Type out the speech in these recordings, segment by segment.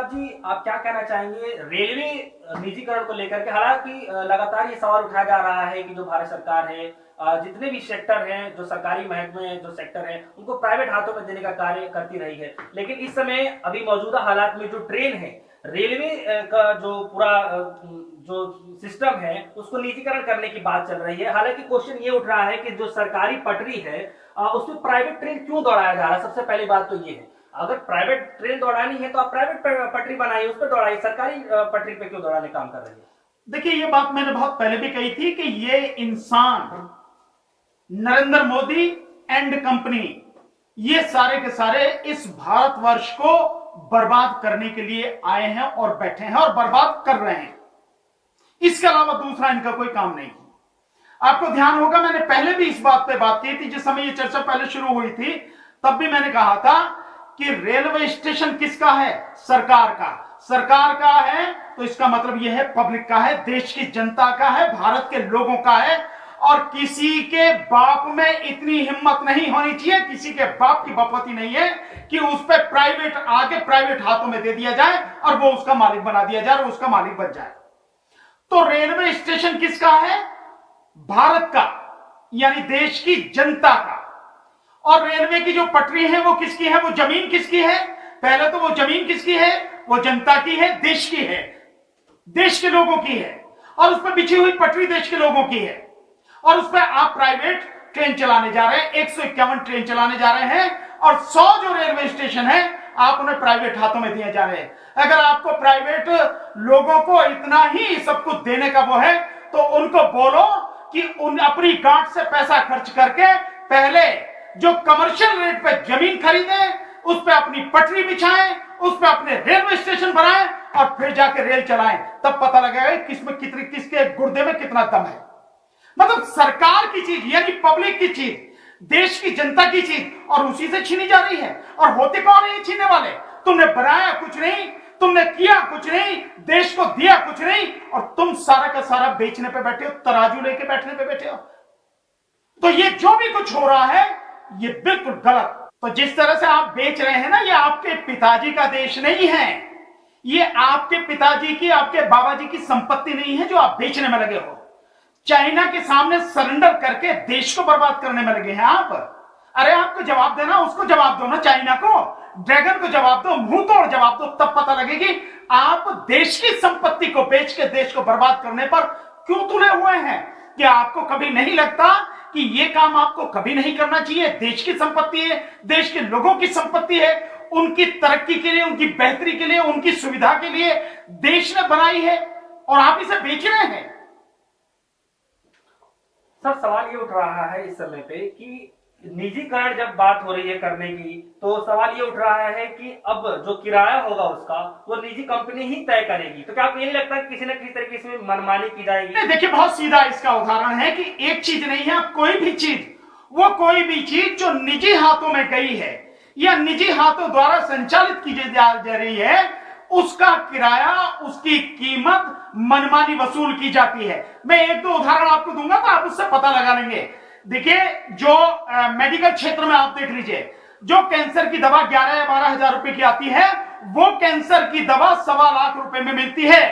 प्रताप जी, आप क्या कहना चाहेंगे रेलवे निजीकरण को लेकर के? हालांकि लगातार ये सवाल उठाया जा रहा है कि जो भारत सरकार है, जितने भी सेक्टर हैं, जो सरकारी महकमे जो सेक्टर हैं, उनको प्राइवेट हाथों में देने का कार्य करती रही है। लेकिन इस समय अभी मौजूदा हालात में जो ट्रेन है, रेलवे का जो पूरा जो सिस्टम है, उसको निजीकरण करने की बात चल रही है। हालांकि क्वेश्चन ये उठ रहा है कि जो सरकारी पटरी है, उसमें प्राइवेट ट्रेन क्यों दौड़ाया जा रहा है? सबसे पहली बात तो ये है, अगर प्राइवेट ट्रेन दौड़ानी है तो आप प्राइवेट पटरी बनाइए, उस पर दौड़ाइए, सरकारी पटरी पे क्यों दौड़ाने काम कर रही है? देखिए, ये बात मैंने बहुत पहले भी कही थी कि ये इंसान नरेंद्र मोदी एंड कंपनी, ये सारे के सारे इस भारतवर्ष को बर्बाद करने के लिए आए हैं और बैठे हैं और बर्बाद कर रहे हैं। इसके अलावा दूसरा इनका कोई काम नहीं है। आपको ध्यान होगा, मैंने पहले भी इस बात पे बात की थी, जिस समय ये चर्चा पहले शुरू हुई थी, तब भी मैंने कहा था कि रेलवे स्टेशन किसका है? सरकार का। सरकार का है तो इसका मतलब यह है पब्लिक का है, देश की जनता का है, भारत के लोगों का है। और किसी के बाप में इतनी हिम्मत नहीं होनी चाहिए, किसी के बाप की बपौती नहीं है कि उस पर प्राइवेट आके प्राइवेट हाथों में दे दिया जाए और वो उसका मालिक बना दिया जाए और उसका मालिक बन जाए। तो रेलवे स्टेशन किसका है? भारत का, यानी देश की जनता का। और रेलवे की जो पटरी है वो किसकी है? वो जमीन किसकी है? पहले तो वो जमीन किसकी है? वो जनता की है, देश की है, देश के लोगों की है। और उस पर बिछी हुई पटरी देश के लोगों की है। और उस पर आप प्राइवेट ट्रेन चलाने जा रहे हैं, 151 ट्रेन चलाने जा रहे हैं, और 100 जो रेलवे स्टेशन है आप उन्हें प्राइवेट हाथों में दिए जा रहे हैं। अगर आपको प्राइवेट लोगों को इतना ही सब कुछ देने का वो है, तो उनको बोलो कि उन अपनी गांठ से पैसा खर्च करके पहले जो कमर्शियल रेट पे जमीन खरीदें, उस पे अपनी पटरी बिछाएं, उस पे अपने रेलवे स्टेशन बनाएं और फिर जाके रेल चलाएं। तब पता लगेगा किसमें कितनी, किसके गुर्दे में कितना दम है। मतलब सरकार की चीज, यानी पब्लिक की चीज, देश की जनता की चीज, और उसी से छीनी जा रही है। और होते कौन है ये छीनने वाले? तुमने बनाया कुछ नहीं, तुमने किया कुछ नहीं, देश को दिया कुछ नहीं, और तुम सारा का सारा बेचने पे बैठे हो, तराजू लेके बैठने पे बैठे हो। तो ये जो भी कुछ हो रहा है ये बिल्कुल गलत। तो जिस तरह से आप बेच रहे हैं ना, ये आपके पिताजी का देश नहीं है, ये आपके पिताजी की, आपके बाबा जी की संपत्ति नहीं है जो आप बेचने में लगे हो। चाइना के सामने सरेंडर करके देश को बर्बाद करने में लगे हैं आप। अरे आपको जवाब देना, उसको जवाब दो ना, चाइना को, ड्रैगन को जवाब दो, मुंह तोड़ जवाब दो, तब पता लगेगी आप देश की संपत्ति को बेच के देश को बर्बाद करने पर क्यों तुले हुए हैं। कि आपको कभी नहीं लगता कि यह काम आपको कभी नहीं करना चाहिए? देश की संपत्ति है, देश के लोगों की संपत्ति है, उनकी तरक्की के लिए, उनकी बेहतरी के लिए, उनकी सुविधा के लिए देश ने बनाई है, और आप इसे बेच रहे हैं। सर, सवाल ये उठ रहा है इस समय पे कि निजीकरण जब बात हो रही है करने की, तो सवाल ये उठ रहा है कि अब जो किराया होगा उसका वो निजी कंपनी ही तय करेगी। तो क्या आपको ये नहीं लगता कि किसी न किसी तरीके से मनमानी की जाएगी? देखिए, बहुत सीधा इसका उदाहरण है कि एक चीज नहीं है, कोई भी चीज, वो कोई भी चीज जो निजी हाथों में गई है या निजी हाथों द्वारा संचालित की जा रही है, उसका किराया, उसकी कीमत मनमानी वसूल की जाती है। मैं एक दो उदाहरण आपको दूंगा तो आप उससे पता लगा लेंगे। देखिए, जो मेडिकल क्षेत्र में आप देख लीजिए, जो कैंसर की दवा 11 या 12 हजार रुपए की आती है, वो कैंसर की दवा 1.25 लाख रुपए में मिलती है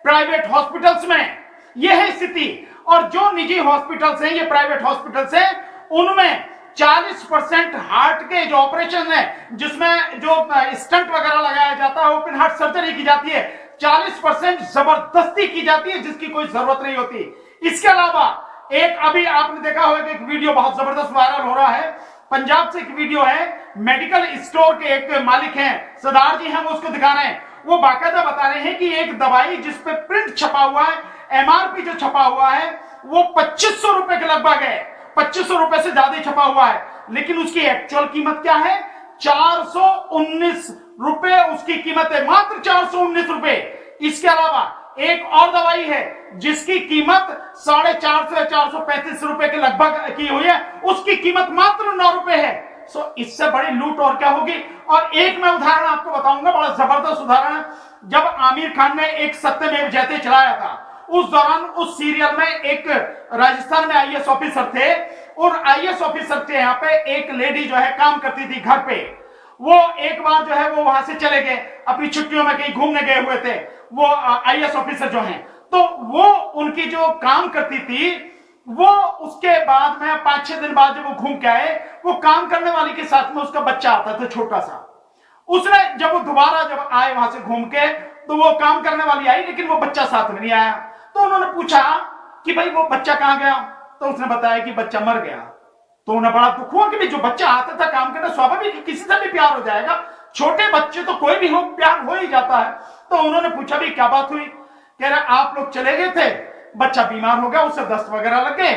प्राइवेट हॉस्पिटल्स में। यह है स्थिति। और जो निजी हॉस्पिटल्स हैं, ये प्राइवेट हॉस्पिटल्स हैं, उनमें 40% हार्ट के जो ऑपरेशन है, जिसमें जो स्टंट वगैरह लगाया जाता है, ओपन हार्ट सर्जरी की जाती है, 40% जबरदस्ती की जाती है, जिसकी कोई जरूरत नहीं होती। इसके अलावा एक अभी आपने देखा होगा कि एक वीडियो बहुत जबरदस्त वायरल हो रहा है, पंजाब से एक वीडियो है, मेडिकल स्टोर के एक मालिक हैं, सरदार जी हैं, वो उसको दिखा रहे हैं। वो बाकायदा बता रहे हैं कि एक दवाई जिसपे प्रिंट छपा हुआ है, एमआरपी जो छपा हुआ है, वो 2500 रुपए के लगभग है, 2500 रुपए से ज्यादा छपा हुआ है, लेकिन उसकी एक्चुअल कीमत क्या है? 419 रुपए उसकी कीमत है, मात्र 419 रुपए। इसके अलावा एक और दवाई है जिसकी कीमत 450 या 435 रुपए के लगभग की हुई है, उसकी कीमत मात्र 9 रुपए है। सो इससे बड़ी लूट और क्या होगी। और एक मैं उदाहरण आपको बताऊंगा, बड़ा जबरदस्त उदाहरण है। जब आमिर खान ने एक सत्यमेव जयते चलाया था, उस दौरान उस सीरियल में एक राजस्थान में आईएएस ऑफिसर थे, और आईएएस ऑफिसर के यहाँ पे एक लेडी जो है काम करती थी घर पे। वो एक बार जो है वो वहां से चले गए, अपनी छुट्टियों में कहीं घूमने गए हुए थे, वो आईएएस ऑफिसर जो हैं, तो वो उनकी जो काम करती थी, वो उसके बाद में 5-6 दिन बाद जब वो घूम के आए, वो काम करने वाली के साथ में उसका बच्चा आता था छोटा सा। उसने जब वो दोबारा जब आए वहां से घूम के, तो वो काम करने वाली आई, लेकिन वो बच्चा साथ में नहीं आया। तो उन्होंने पूछा कि भाई वो बच्चा कहां गया, तो उसने बताया कि बच्चा मर गया। तो उन्हें बड़ा दुख हुआ कि भाई जो बच्चा आता था काम करना, स्वाभाविक किसी से भी प्यार हो जाएगा, छोटे बच्चे तो कोई भी हो प्यार हो ही जाता है। तो उन्होंने पूछा भी क्या बात हुई, कह रहे आप लोग चले गए थे, बच्चा बीमार हो गया, उसे दस्त वगैरह लग गए,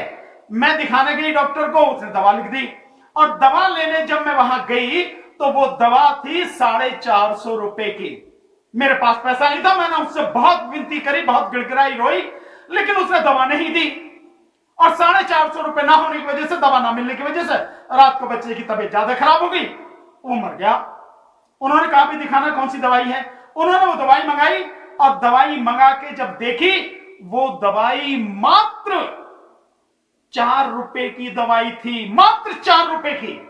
मैं दिखाने गई डॉक्टर को, उसने दवा लिख दी, और दवा लेने जब मैं वहां गई तो वो दवा थी 450 रुपए की। मेरे पास पैसा नहीं था, मैंने उससे बहुत विनती करी, बहुत गिड़गिड़ाई, रोई, लेकिन उसने दवा नहीं दी। और 450 रुपए ना होने की वजह से, दवा ना मिलने की वजह से रात को बच्चे की तबीयत ज्यादा खराब हो गई, वो मर गया। उन्होंने कहा भी दिखाना कौन सी दवाई है। उन्होंने वो दवाई मंगाई, और दवाई मंगा के जब देखी, वो दवाई मात्र 4 रुपए की दवाई थी, मात्र 4 रुपए की।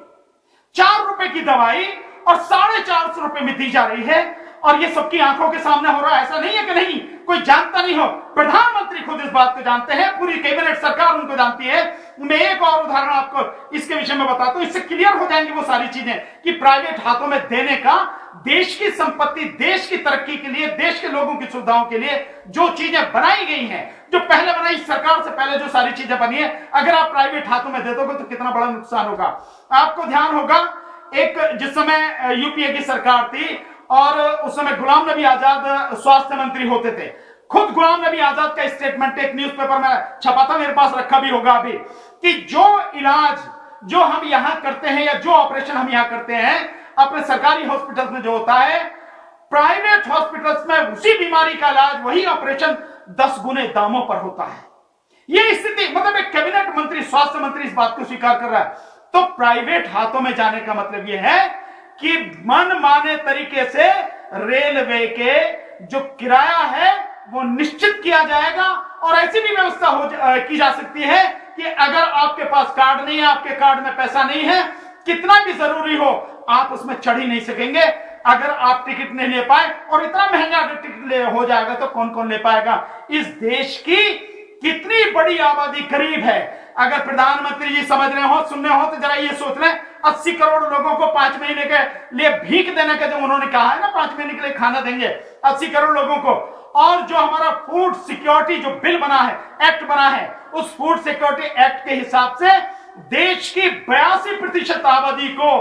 4 रुपए की दवाई और 450 रुपए में दी जा रही है, और ये सबकी आंखों के सामने हो रहा है। ऐसा नहीं है कि नहीं कोई जानता नहीं हो, प्रधानमंत्री खुद इस बात को जानते हैं, पूरी कैबिनेट सरकार उनको जानती है। मैं एक और उदाहरण आपको इसके विषय में बताता हूं, इससे क्लियर हो जाएंगी वो सारी चीजें कि प्राइवेट हाथों में देने का, देश की संपत्ति, देश की तरक्की के लिए, देश के लोगों की सुविधाओं के लिए जो चीजें बनाई गई हैं, जो पहले बनाई सरकार से पहले जो सारी चीजें बनी है, अगर आप प्राइवेट हाथों में दे दोगे तो कितना बड़ा नुकसान होगा। आपको ध्यान होगा, एक जिस समय यूपीए की सरकार थी और उस समय गुलाम नबी आजाद स्वास्थ्य मंत्री होते थे, खुद गुलाम नबी आजाद का स्टेटमेंट एक न्यूज़पेपर में छपा था, मेरे पास रखा भी होगा अभी, कि जो इलाज जो हम यहां करते हैं या जो ऑपरेशन हम यहां करते हैं अपने सरकारी हॉस्पिटल्स में जो होता है, प्राइवेट हॉस्पिटल्स में उसी बीमारी का इलाज, वही ऑपरेशन 10 गुने दामों पर होता है। यह स्थिति, मतलब एक कैबिनेट मंत्री, स्वास्थ्य मंत्री इस बात को स्वीकार कर रहा है। तो प्राइवेट हाथों में जाने का मतलब यह है कि मनमाने तरीके से रेलवे के जो किराया है वो निश्चित किया जाएगा, और ऐसी भी व्यवस्था की जा सकती है कि अगर आपके पास कार्ड नहीं है, आपके कार्ड में पैसा नहीं है, कितना भी जरूरी हो, आप उसमें चढ़ ही नहीं सकेंगे अगर आप टिकट नहीं ले पाए। और इतना महंगा अगर टिकट हो जाएगा तो कौन कौन ले पाएगा। इस देश की कितनी बड़ी आबादी गरीब है। अगर प्रधानमंत्री जी समझ रहे हो, सुन रहे हो, तो जरा ये सोच लें, 80 करोड़ लोगों को 5 महीने के लिए भीख देने का जो उन्होंने कहा है ना, 5 महीने के लिए खाना देंगे 80 करोड़ लोगों को, और जो हमारा फूड सिक्योरिटी जो बिल बना है, एक्ट बना है, उस फूड सिक्योरिटी एक्ट के हिसाब से देश की 82% आबादी को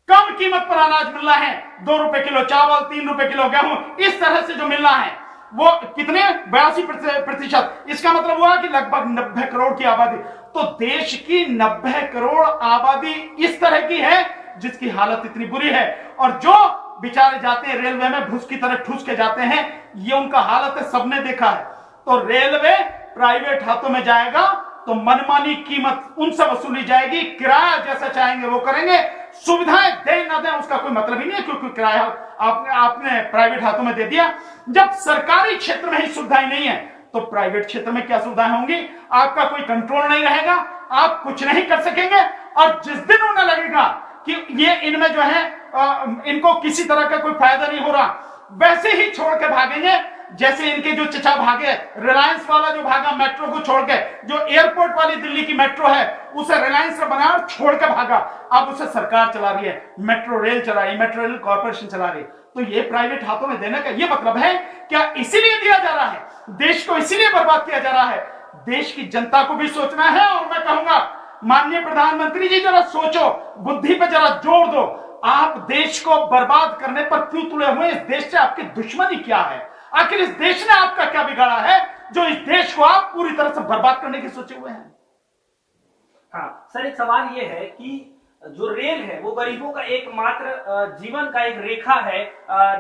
कम कीमत पर अनाज मिलना है। 2 रुपए किलो चावल, 3 रुपए किलो गेहूं, इस तरह से जो मिलना है वो कितने 82%। इसका मतलब हुआ कि लगभग 90 करोड़ की आबादी। तो देश की 90 करोड़ आबादी इस तरह की है जिसकी हालत इतनी बुरी है, और जो बेचारे जाते हैं रेलवे में भूस की तरह ठूस के जाते हैं, ये उनका हालत है, सबने देखा है। तो रेलवे प्राइवेट हाथों में जाएगा तो मनमानी कीमत उनसे वसूली जाएगी, किराया जैसा चाहेंगे वो करेंगे, सुविधाएं दें ना दें उसका कोई मतलब ही नहीं है, क्योंकि किराया आपने प्राइवेट हाथों में दे दिया। जब सरकारी क्षेत्र में ही सुविधाएं नहीं है तो प्राइवेट क्षेत्र में क्या सुविधाएं होंगी। आपका कोई कंट्रोल नहीं रहेगा, आप कुछ नहीं कर सकेंगे, और जिस दिन उन्हें लगेगा कि ये इनमें जो है इनको किसी तरह का कोई फायदा नहीं हो रहा, वैसे ही छोड़ के भागेंगे। जैसे इनके जो चचा भागे, रिलायंस वाला जो भागा मेट्रो को छोड़ के, जो एयरपोर्ट वाली दिल्ली की मेट्रो है उसे रिलायंस ने बनाया और छोड़ के भागा, अब उसे सरकार चला रही है, मेट्रो रेल चला रही है, मेट्रो रेल कॉर्पोरेशन चला रही है। तो ये प्राइवेट हाथों में देने का ये मतलब है क्या इसीलिए दिया जा रहा है, देश को इसीलिए बर्बाद किया जा रहा है। देश की जनता को भी सोचना है, और मैं कहूंगा माननीय प्रधानमंत्री जी जरा सोचो, बुद्धि पे जरा जोर दो। आप देश को बर्बाद करने पर क्यों तुले हुए? इस देश से आपकी दुश्मनी क्या है? आखिर इस देश ने आपका क्या बिगाड़ा है जो इस देश को आप पूरी तरह से बर्बाद करने की सोचे हुए हैं? हाँ सर, एक सवाल ये है कि जो रेल है वो गरीबों का एकमात्र जीवन का एक रेखा है,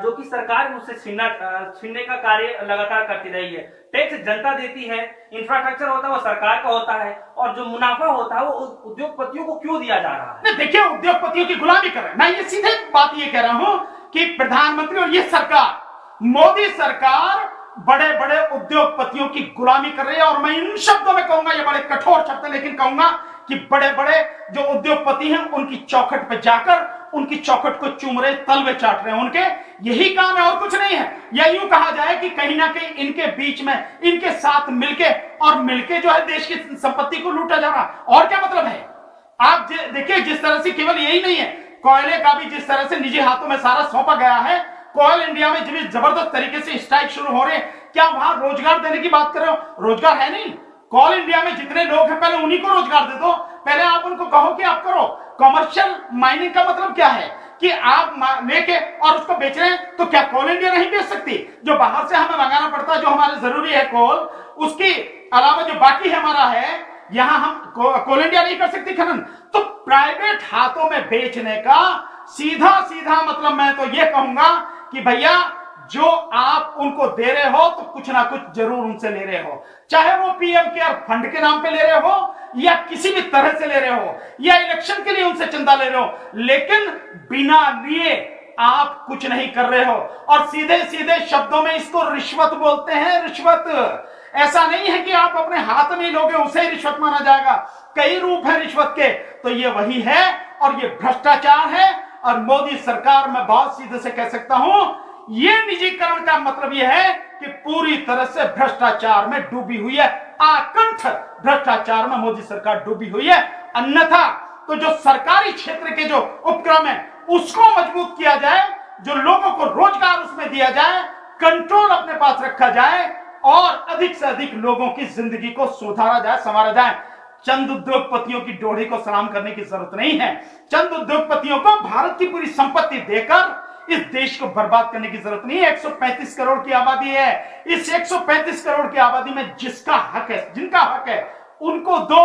जो कि सरकार उससे छीनने का कार्य लगातार करती रही है। टैक्स जनता देती है, इंफ्रास्ट्रक्चर होता है वो सरकार का होता है, और जो मुनाफा होता है वो उद्योगपतियों को क्यों दिया जा रहा है? देखिए, उद्योगपतियों की गुलामी कर रहे हैं। मैं ये सीधे बात ये कह रहा हूं कि प्रधानमंत्री और ये सरकार, मोदी सरकार बड़े बड़े उद्योगपतियों की गुलामी कर रही है। और मैं इन शब्दों में कहूंगा, ये बड़े कठोर शब्द है, लेकिन कहूंगा कि बड़े बड़े जो उद्योगपति हैं उनकी चौखट पे जाकर उनकी चौखट को चूम रहे, तलवे चाट रहे हैं, उनके यही काम है और कुछ नहीं है। या यूं कहा जाए कि कहीं ना कहीं इनके बीच में, इनके साथ मिलके जो है देश की संपत्ति को लूटा जा रहा। और क्या मतलब है? आप देखिए, जिस तरह से केवल यही नहीं है, कोयले का भी जिस तरह से निजी हाथों में सारा सौंपा गया है, कोयल इंडिया में जब जबरदस्त तरीके से स्ट्राइक शुरू हो रहे हैं, क्या वहां रोजगार देने की बात कर रहे हो? रोजगार है नहीं। कोल इंडिया में जितने लोग हैं पहले उन्हीं को रोजगार दे दो। पहले आप उनको कहो कि आप करो। कमर्शियल माइनिंग का मतलब क्या है कि आप लेके और उसको बेच रहे हैं, तो क्या कोल इंडिया नहीं बेच सकती? जो बाहर से हमें मंगाना पड़ता है, जो हमारे जरूरी है कोल, उसकी अलावा जो बाकी हमारा है, यहां हम कोल इंडिया नहीं कर सकती खनन। तो प्राइवेट हाथों में बेचने का सीधा सीधा मतलब मैं तो यह कहूंगा कि भैया, जो आप उनको दे रहे हो तो कुछ ना कुछ जरूर उनसे ले रहे हो, चाहे वो पीएम केयर फंड के नाम पे ले रहे हो या किसी भी तरह से ले रहे हो या इलेक्शन के लिए उनसे चंदा ले रहे हो, लेकिन बिना लिए आप कुछ नहीं कर रहे हो। और सीधे सीधे शब्दों में इसको रिश्वत बोलते हैं। रिश्वत ऐसा नहीं है कि आप अपने हाथ में लोगे उसे ही रिश्वत माना जाएगा। कई रूप है रिश्वत के, तो ये वही है और ये भ्रष्टाचार है। और मोदी सरकार में बहुत सीधे से कह सकता हूं, ये निजीकरण का मतलब यह है कि पूरी तरह से भ्रष्टाचार में डूबी हुई है, आकंठ भ्रष्टाचार में मोदी सरकार डूबी हुई है। अन्यथा तो जो सरकारी क्षेत्र के जो उपक्रम है उसको मजबूत किया जाए, जो लोगों को रोजगार उसमें दिया जाए, कंट्रोल अपने पास रखा जाए और अधिक से अधिक लोगों की जिंदगी को सुधारा जाए, संवारा जाए। चंद उद्योगपतियों की डोरी को सलाम करने की जरूरत नहीं है। चंद उद्योगपतियों को भारत की पूरी संपत्ति देकर इस देश को बर्बाद करने की जरूरत नहीं है। 135 करोड़ की आबादी है। इस 135 करोड़ की आबादी में जिसका हक है, जिनका हक है, उनको दो,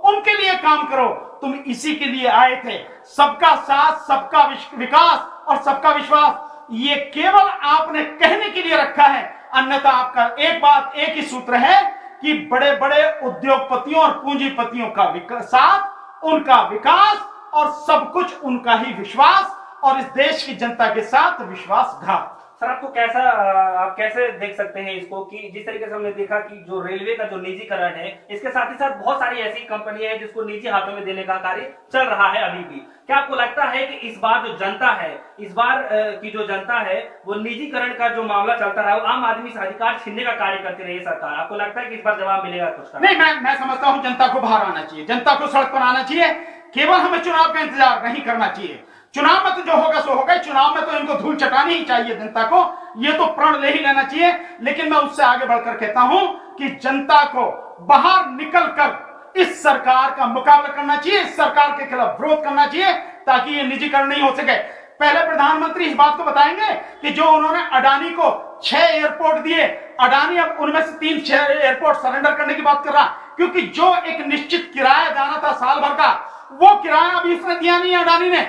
उनके लिए काम करो। तुम इसी के लिए आए थे। सबका साथ, सबका विकास और सबका विश्वास, ये केवल आपने कहने के लिए रखा है। अन्यथा आपका एक बात, एक ही सूत्र है कि बड़े बड़े उद्योगपतियों और पूंजीपतियों का साथ, उनका विकास और सब कुछ उनका ही विश्वास, और इस देश की जनता के साथ विश्वासघात। सर, आपको आप कैसे देख सकते हैं इसको कि जिस तरीके से हमने देखा कि जो रेलवे का जो निजीकरण है, इसके साथ ही साथ बहुत सारी ऐसी कंपनियां हैं जिसको निजी हाथों में देने का कार्य चल रहा है अभी भी। क्या आपको लगता है कि इस बार जो जनता है, इस बार की जो जनता है, वो निजीकरण का जो मामला चलता रहा, वो आम आदमी से अधिकार छीनने का कार्य करती रही सरकार? आपको लगता है कि इस बार जवाब मिलेगा कुछ का? नहीं, मैं समझता हूं जनता को बाहर आना चाहिए, जनता को सड़क पर आना चाहिए। केवल हमें चुनाव का इंतजार नहीं करना चाहिए। चुनाव में तो जो होगा सो होगा। चुनाव में तो इनको धूल चटानी ही चाहिए जनता को, ये तो प्रण ले ही लेना चाहिए। लेकिन मैं उससे आगे बढ़कर कहता हूं कि जनता को बाहर निकलकर इस सरकार का मुकाबला करना चाहिए, इस सरकार के खिलाफ विरोध करना चाहिए, ताकि ये निजीकरण नहीं हो सके। पहले प्रधानमंत्री इस बात को बताएंगे कि जो उन्होंने अडानी को 6 एयरपोर्ट दिए, अडानी अब उनमें से 3 एयरपोर्ट सरेंडर करने की बात कर रहा, क्योंकि जो एक निश्चित किराया जाना था साल भर का, वो किराया अभी इसने दिया नहीं अडानी ने,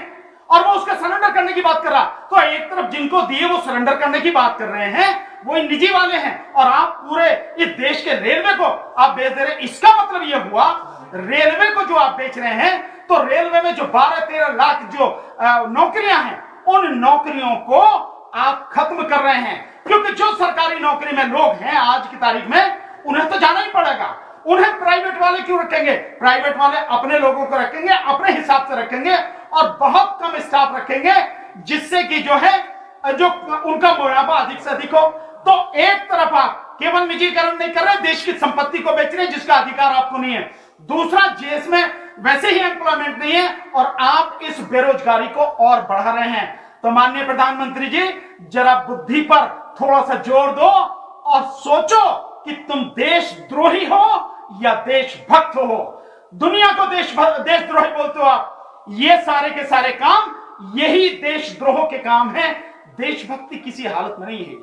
और वो उसका सरेंडर करने की बात कर रहा। तो एक तरफ जिनको दिए वो सरेंडर करने की बात कर रहे हैं, वो निजी वाले हैं, और आप पूरे इस देश के रेलवे को आप बेच दे रहे हैं। इसका मतलब ये हुआ, रेलवे को जो आप बेच रहे हैं, तो रेलवे में जो 12-13 लाख जो नौकरियां हैं, उन नौकरियों को आप खत्म कर रहे हैं। क्योंकि जो सरकारी नौकरी में लोग हैं आज की तारीख में, उन्हें तो जाना ही पड़ेगा। उन्हें प्राइवेट वाले क्यों रखेंगे? प्राइवेट वाले अपने लोगों को रखेंगे, अपने हिसाब से रखेंगे, और बहुत कम स्टाफ रखेंगे, जिससे कि जो है जो उनका मुनाफा अधिक से अधिक हो। तो एक तरफ आप केवल निजीकरण नहीं कर रहे, देश की संपत्ति को बेच रहे हैं जिसका अधिकार आपको नहीं है। दूसरा, देश में वैसे ही एम्प्लॉयमेंट नहीं है और आप इस बेरोजगारी को और बढ़ा रहे हैं। तो माननीय प्रधानमंत्री जी, जरा बुद्धि पर थोड़ा सा जोर दो और सोचो कि तुम देशद्रोही हो या देशभक्त हो। दुनिया को देशद्रोही बोलते हो आप। ये सारे के सारे काम यही देशद्रोह के काम हैं। देशभक्ति किसी हालत में नहीं है।